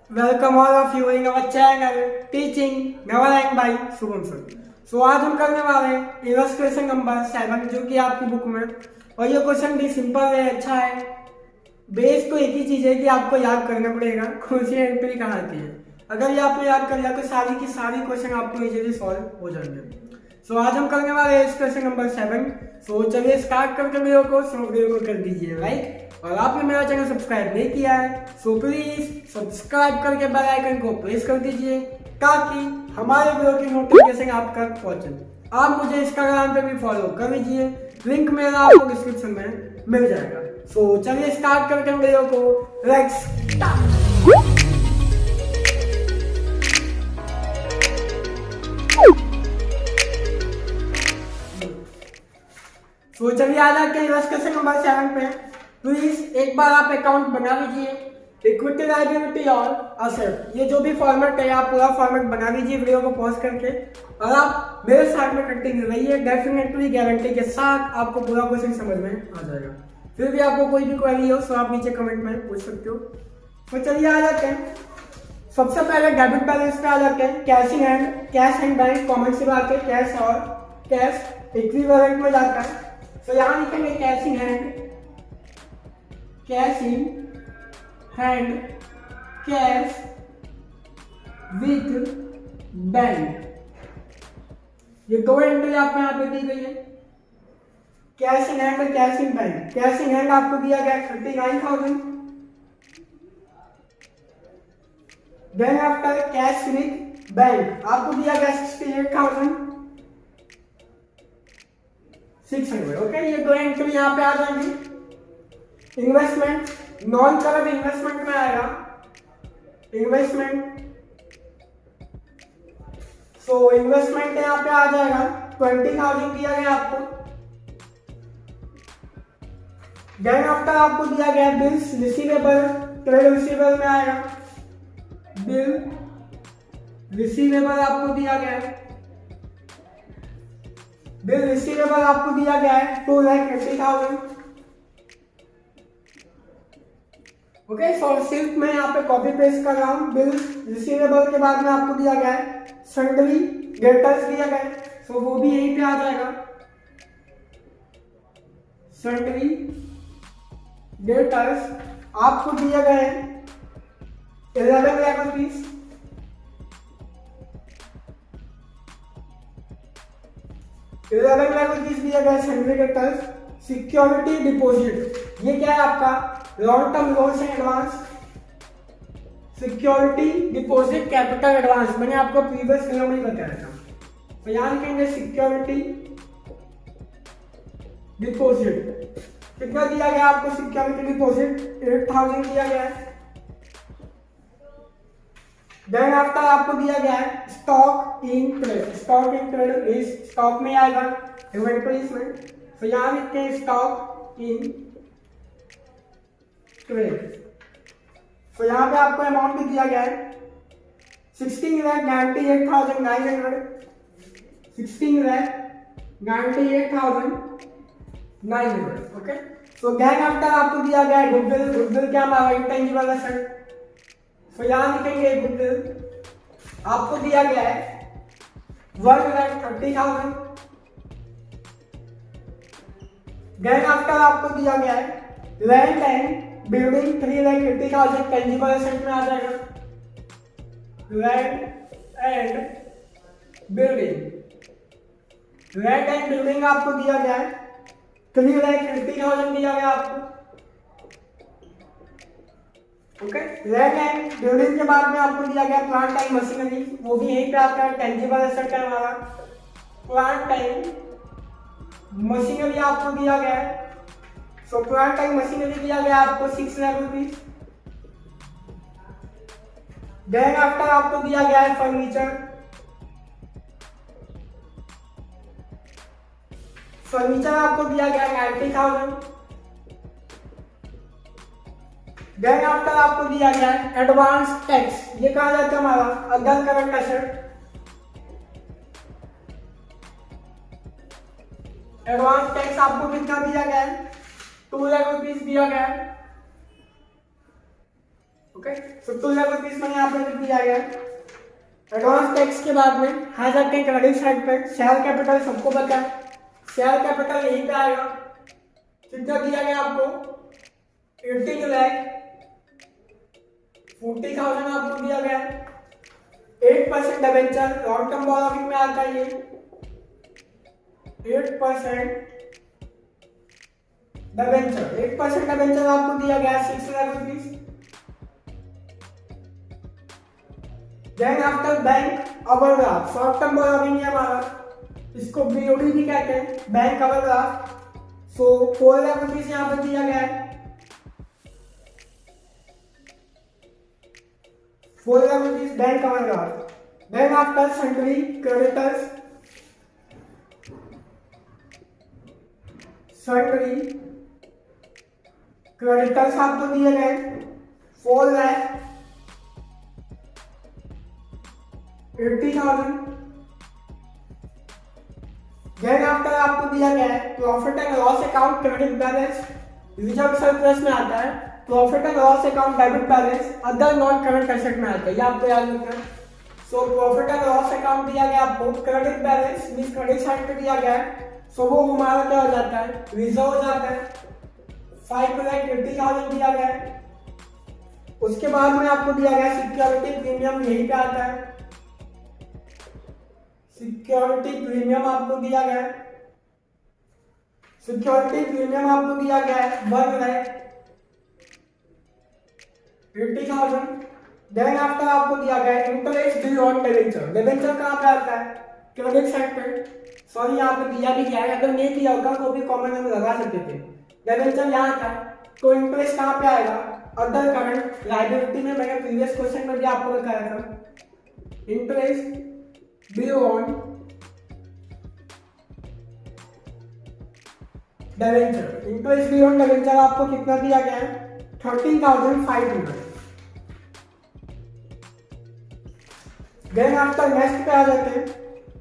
Welcome all of you in our channel Teaching Never End by Shubham sir. So आज हम करने वाले हैं इलस्ट्रेशन नंबर 7 जो कि आपकी बुक में, और ये क्वेश्चन भी सिंपल है, अच्छा है। बेस तो एक ही चीज है कि आपको याद करना पड़ेगा कौन सी एंट्री कहाँ की है। अगर ये आपने याद कर लिया तो सारी की सारी क्वेश्चन आपको इजीली सॉल्व हो जाएंगे। सो आज हम करने वाले हैं क्वेश्चन नंबर 7। सो चलिए स्टार्ट करके वीडियो को कर दीजिए लाइक। और आपने मेरा चैनल सब्सक्राइब नहीं किया है सो प्लीज सब्सक्राइब करके बेल आइकन को प्रेस कर दीजिए ताकि हमारे वीडियो की नोटिफिकेशन आप तक पहुंचे। आप मुझे इंस्टाग्राम पे भी फॉलो कर लीजिए, लिंक मेरा आपको डिस्क्रिप्शन में मिल जाएगा। सो चलिए स्टार्ट करके वीडियो को, लेट्स स्टार्ट। सो चलिए आ जाते हैं क्वेश्चन नंबर 7 पे। प्लीज एक बार आप अकाउंट बना लीजिए, इक्विटी लायबिलिटी और असेट, ये जो भी फॉर्मेट है आप पूरा फॉर्मेट बना लीजिए वीडियो को पॉज करके, और आप मेरे साथ में कंटिन्यू रहिए। डेफिनेटली गारंटी के साथ आपको पूरा क्वेश्चन समझ में आ जाएगा। फिर भी आपको कोई भी क्वेरी हो तो आप नीचे कमेंट में पूछ सकते हो। तो चलिए आ जाते हैं। सबसे पहले डेबिट बैलेंस पे आ जाते हैं। कैश एंड बैंक कॉमन से बात है, कैश और कैश इक्विवेलेंट में जाता है। तो यहाँ लिखेंगे cash in hand, cash in hand, cash with bank, ये दो एंट्री आपको यहाँ पे दी गई है। कैश इन हैंड और cash in bank. Cash in hand आपको दिया गया 39,000। Then after cash with bank आपको दिया गया 68,600। ओके, ये दो एंट्री यहाँ पे आ जाएंगी। इन्वेस्टमेंट नॉन करंट इन्वेस्टमेंट में आएगा इन्वेस्टमेंट। सो इन्वेस्टमेंट यहाँ पे आ जाएगा 20,000 दिया गया आपको। देन आफ्टर आपको दिया गया बिल्स रिसीवेबल, ट्रेड रिसीवेबल में आएगा बिल रिसीवेबल आपको दिया गया है। बिल रिसीवेबल आपको दिया गया है 2,80,000। ओके, सो सिर्फ मैं यहाँ पे कॉपी पेस्ट कर रहा हूँ। बिल रिसीवेबल के बाद में आपको दिया गया है सन्ड्री डेटर्स दिया गया है, सो वो भी यहीं पे आ जाएगा। सन्ड्री डेटर्स आपको दिया गया है 11 लाख रुपीज। 11 लाख रुपीज दिया गया सन्ड्री डेटर्स। सिक्योरिटी डिपॉजिट, ये क्या है आपका long term loan and advance. Security deposit capital advance मैंने आपको प्रीवियस वीडियो में बताया था। तो यहाँ लिखेंगे सिक्योरिटी डिपॉजिट। कितना दिया गया आपको सिक्योरिटी डिपॉजिट? 8,000 दिया गया है। देन आफ्टर आपको दिया गया है stock in trade. Stock in trade इस स्टॉक में आएगा इन्वेंटरीज में। तो यहाँ लिखते हैं स्टॉक इन ट्रेड। तो यहाँ पे आपको अमाउंट भी दिया गया है 16,98,900। 16,98,900। ओके, तो देन आफ्टर आपको दिया गया है गुडविल। गुडविल क्या हमारा इंटेंजिबल एसेट। तो यहाँ लिखेंगे गुडविल आपको दिया गया है 1,30,000। देन आफ्टर आपको दिया गया है land and building 3,80,000 tangible asset में आ जाएगा। लैंड एंड बिल्डिंग आपको दिया गया है 3,80,000 दिया गया आपको। ओके, लैंड एंड बिल्डिंग के बाद में आपको दिया गया प्लांट एंड मशीनरी, वो भी यहीं पे आपका टेंजिबल एसेट है हमारा। प्लांट एंड मशीनरी आपको दिया गया है। सो प्लांट एंड मशीनरी दिया गया आपको 6 लाख रुपीज। देन आफ्टर आपको दिया गया है फर्नीचर। फर्नीचर आपको दिया गया 90,000। देन आफ्टर आपको दिया गया है एडवांस टैक्स, ये कहा जाता है हमारा other current asset. Advance tax आपको कितना दिया गया है? 2 लाख रुपीज दिया गया है। ओके। सो 2 लाख रुपीज मैंने यहाँ पे लिख दिया गया। एडवांस टैक्स के बाद में आ जाते हैं क्रेडिट साइड पे। शेयर कैपिटल सबको पता है, शेयर कैपिटल यहीं पे आएगा। कितना दिया गया आपको 18,40,000 आपको दिया गया। 8% डिबेंचर लॉन्ग टर्म बॉरोइंग में आता है, ये 8% डिबेंचर आपको दिया गया 6 lakh rupees. Then after bank overdraft short term borrowing है हमारा, इसको बीओडी भी कहते हैं, bank overdraft. So 4 lakh rupees यहाँ पे दिया गया है। 4 lakh rupees bank overdraft. Then after sundry creditors, आपको दिए गए 4,80,000। देन आफ्टर आपको दिया गया है profit and loss account credit balance, reserve surplus में आता है। Profit and loss account debit balance other non current asset में आता है, ये आपको याद रखना है। So profit and loss account दिया गया आपको, credit balance means credit side पे दिया गया है। सो वो हमारा क्या हो जाता है, रिजर्व हो जाता है। 5,80,000 दिया गया है। उसके बाद में आपको दिया गया सिक्योरिटी प्रीमियम, यहीं पे आता है। सिक्योरिटी प्रीमियम आपको दिया गया है, 1,80,000। देन आफ्टर आपको दिया गया interest due on debenture. Debenture कहाँ पे आता है, क्रेडिट साइड पे। सॉरी यहाँ पे दिया भी गया है, अगर नहीं दिया होगा तो भी कॉमन हम लगा सकते थे। डिबेंचर यहाँ था, तो इंटरेस्ट कहाँ पे आएगा, अदर करंट लायबिलिटी में। मैंने प्रीवियस क्वेश्चन में भी आपको बताया था, interest due on debenture. Interest due on debenture आपको कितना दिया गया है, 13,500। देन आफ्टर नेक्स्ट पे आ जाते हैं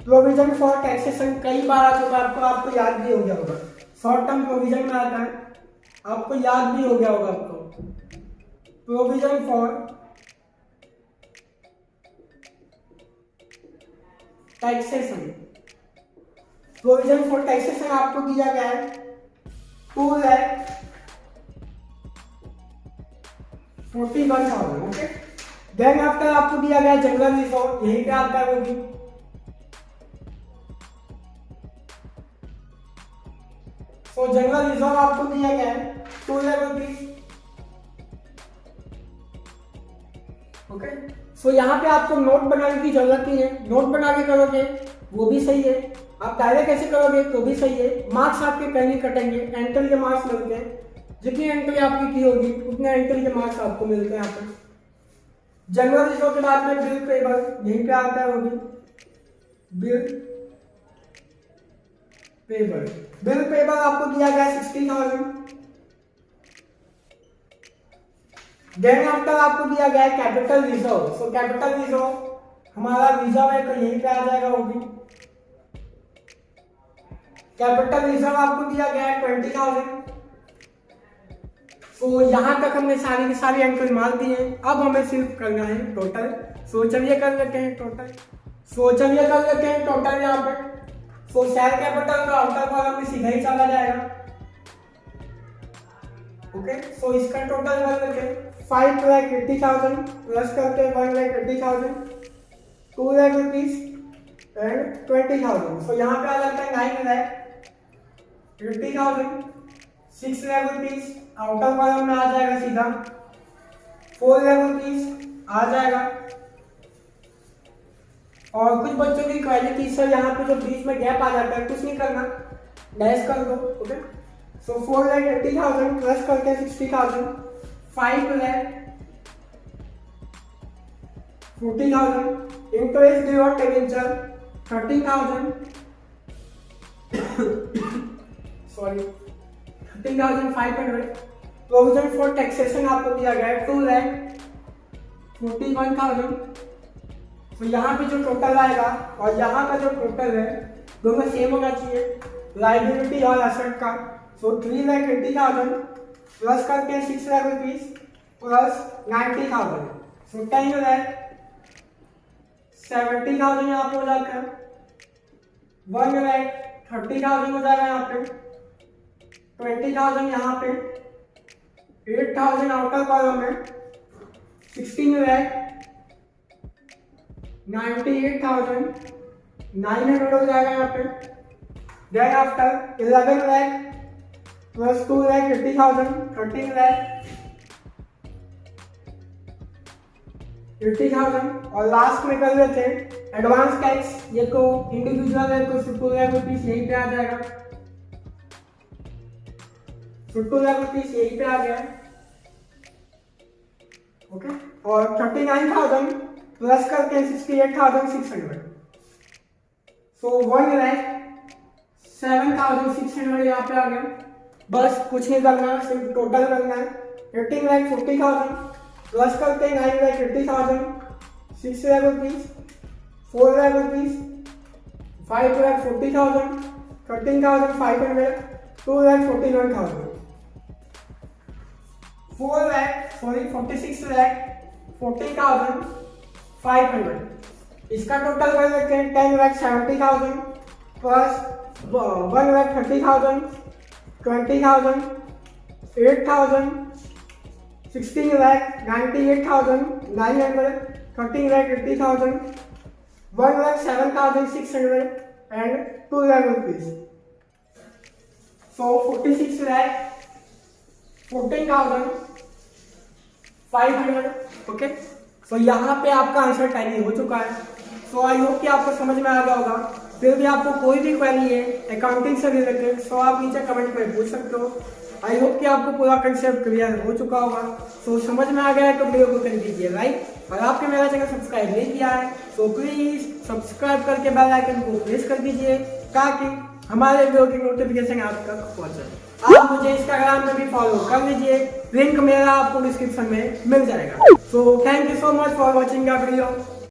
प्रोविजन फॉर टैक्सेशन। कई बार आ चुका आपको याद भी हो गया होगा, शॉर्ट टर्म प्रोविजन में आता है, आपको याद भी हो गया होगा आपको। प्रोविजन फॉर टैक्सेशन आपको दिया गया है 2,41,000। ओके। देन आफ्टर आपको दिया गया जनरल रिजर्व, यहीं पे आता है वो भी। सो जनरल रिजर्व आपको दिया गया है 2 लाख रुपीज। ओके। सो यहाँ पे आपको नोट बनाने की जरूरत नहीं है, नोट बना के करोगे वो भी सही है, आप डायरेक्ट ऐसे करोगे तो भी सही है। मार्क्स आपके कहीं कटेंगे, एंट्री के मार्क्स मिलते हैं, जितनी एंट्री आपकी की होगी उतने एंट्री के मार्क्स आपको मिलते हैं यहाँ पे। जनरल रिजर्व के बाद में बिल पेबल, यहीं पे आता है वो भी, बिल पेबल आपको दिया गया 60,000। देन आफ्टर आपको दिया गया है capital reserve. So capital reserve हमारा रिजर्व है, तो यहीं पे आ जाएगा वो भी। कैपिटल रिजर्व आपको दिया गया है 20,000। सो यहां तक हमने सारी की सारी एंट्री मार दी है, अब हमें सिर्फ करना है टोटल। सो चलिए कर लेते हैं टोटल। यहाँ पे सो शेयर कैपिटल का आउटर कॉलम में सीधा ही चला जाएगा। ओके। सो इसका टोटल कर लेते हैं 5,80,000 प्लस करते हैं 1,80,000, 2 लाख रुपीज एंड 20,000। सो यहाँ पे आ जाता है 9,80,000, 6 लाख रुपीज आउटर कॉलम में आ जाएगा सीधा, 4 लाख रुपीज आ जाएगा। और कुछ बच्चों की क्वालिटी सर यहाँ पे जो बीच में गैप आ जाता है, कुछ नहीं करना, डैश कर दो। ओके। सो 4,80,000 प्लस करके 60,000, 5,40,000, interest due on debenture 13,000, sorry 13,500। Provision for taxation आपको दिया गया है 2,41,000। तो यहाँ पे जो टोटल आएगा और यहाँ का जो टोटल है दोनों सेम होना चाहिए, लाइबिलिटी और एसेट का। सो 3,80,000 प्लस करके 6 लाख रुपीज प्लस 90,000। सो 10 लाख 70,000 यहाँ पे हो जाकर 1 लाख 30,000 हो जाएगा यहाँ पे 20,000 यहाँ पे 8,000 आउटर कॉलम में 16 लाख 98,900 हो जाएगा यहाँ पे। Then after 11 lakh plus 2 lakh 80,000 13 lakh 80,000 और लास्ट में कर लेते हैं एडवांस टैक्स। ये तो इंडिविजुअल है तो 2 लाख रुपीज यहीं पे आ जाएगा। 2 लाख रुपीज यहीं पे आ गया। ओके और 39,000 प्लस करके 68,600। सो 1,07,600 यहाँ पे आ गया। बस कुछ नहीं करना, सिर्फ टोटल करना है। 18,40,000 प्लस करते 9,50,000 6 लाख रुपीज 4 लाख रुपीज 5,40,000 13,500 2,41,000 46 लाख 40,500। इसका टोटल कर लेते हैं 10,70,000 plus 1,30,000 20,000 8,000 16 lakh 98,900 13 lakh 80,000 1,07,600 and 2 lakh rupees. So 46 lakh 14,500. Okay so यहाँ पे आपका आंसर टैली हो चुका है। सो आई होप कि आपको समझ में आ गया होगा। फिर भी आपको कोई भी क्वेरी है अकाउंटिंग से रिलेटेड सो आप नीचे कमेंट में पूछ सकते हो। आई होप कि आपको पूरा कंसेप्ट क्लियर हो चुका होगा। सो समझ में आ गया है तो वीडियो को कर दीजिए लाइक और आपने मेरा चैनल सब्सक्राइब नहीं किया है सो प्लीज सब्सक्राइब करके बेल आइकन को प्रेस कर दीजिए ताकि हमारे वीडियो की नोटिफिकेशन आप तक पहुंचे। आप मुझे इंस्टाग्राम में भी फॉलो कर लीजिए, लिंक मेरा आपको डिस्क्रिप्शन में मिल जाएगा। So thank you so much for watching the video.